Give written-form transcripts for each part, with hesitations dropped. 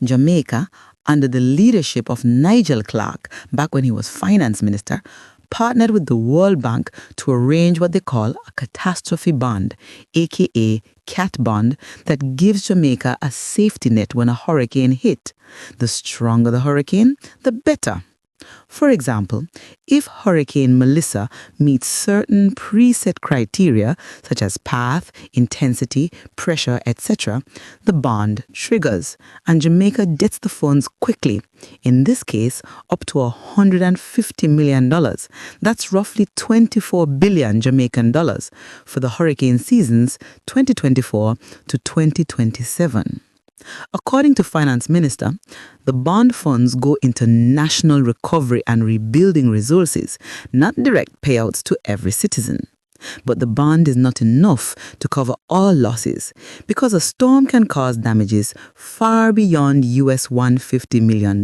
Jamaica, under the leadership of Nigel Clarke, back when he was finance minister, partnered with the World Bank to arrange what they call a Catastrophe Bond, aka Cat Bond, that gives Jamaica a safety net when a hurricane hit. The stronger the hurricane, the better. For example, if Hurricane Melissa meets certain preset criteria such as path, intensity, pressure, etc., the bond triggers and Jamaica gets the funds quickly. In this case, up to $150 million. That's roughly 24 billion Jamaican dollars for the hurricane seasons 2024 to 2027. According to Finance Minister, the bond funds go into national recovery and rebuilding resources, not direct payouts to every citizen. But the bond is not enough to cover all losses because a storm can cause damages far beyond US $150 million.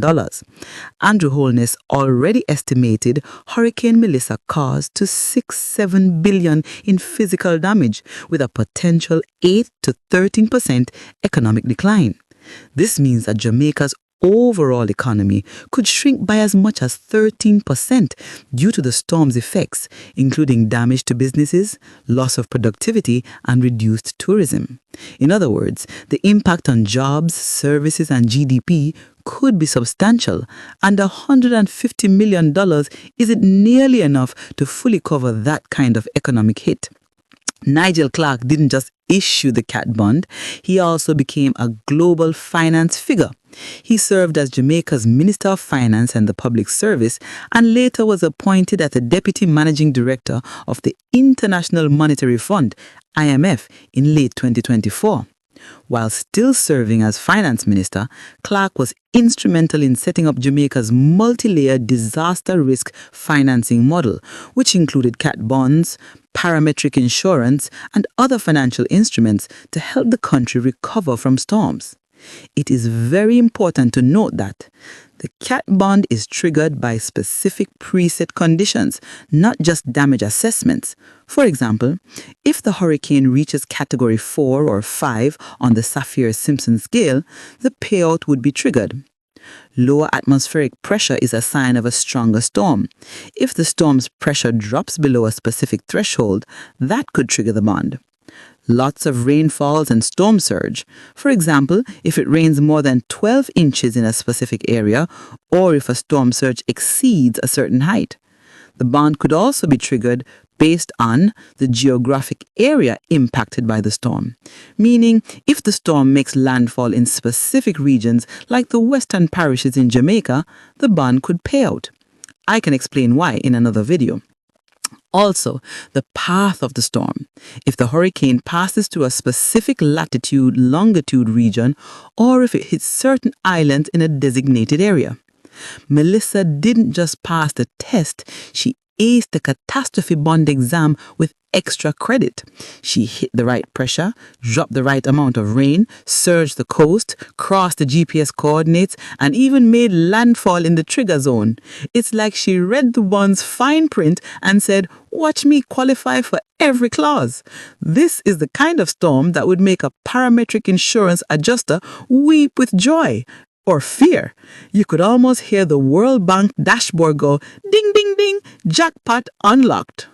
Andrew Holness already estimated Hurricane Melissa caused to 6-7 billion in physical damage with a potential 8 to 13% economic decline. This means that Jamaica's overall economy could shrink by as much as 13% due to the storm's effects, including damage to businesses, loss of productivity, and reduced tourism. In other words, the impact on jobs, services, and GDP could be substantial, and $150 million isn't nearly enough to fully cover that kind of economic hit. Nigel Clarke didn't just issue the Cat Bond, he also became a global finance figure. He served as Jamaica's Minister of Finance and the Public Service and later was appointed as the Deputy Managing Director of the International Monetary Fund, IMF, in late 2024. While still serving as Finance Minister, Clarke was instrumental in setting up Jamaica's multi-layered disaster risk financing model, which included cat bonds, parametric insurance, and other financial instruments to help the country recover from storms. It is very important to note that the Cat Bond is triggered by specific preset conditions, not just damage assessments. For example, if the hurricane reaches Category 4 or 5 on the Saffir-Simpson scale, the payout would be triggered. Lower atmospheric pressure is a sign of a stronger storm. If the storm's pressure drops below a specific threshold, that could trigger the bond. Lots of rainfalls and storm surge. For example, if it rains more than 12 inches in a specific area, or if a storm surge exceeds a certain height. The bond could also be triggered based on the geographic area impacted by the storm. Meaning, if the storm makes landfall in specific regions like the western parishes in Jamaica, the bond could pay out. I can explain why in another video. Also, the path of the storm. If the hurricane passes through a specific latitude-longitude region, or if it hits certain islands in a designated area. Melissa didn't just pass the test, she aced the Catastrophe Bond exam with extra credit. She hit the right pressure, dropped the right amount of rain, surged the coast, crossed the GPS coordinates, and even made landfall in the trigger zone. It's like she read the bond's fine print and said, "Watch me qualify for every clause." This is the kind of storm that would make a parametric insurance adjuster weep with joy. Or fear. You could almost hear the World Bank dashboard go, ding, ding, ding, jackpot unlocked.